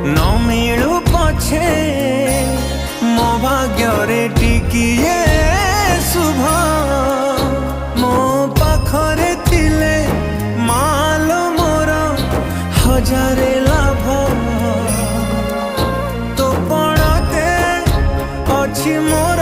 न मिलू पछे मो भाग्य टिकिए शुभ मो पाखरे थिले मालो मोर हजारे लाभ तो पड़ते अच्छी मोर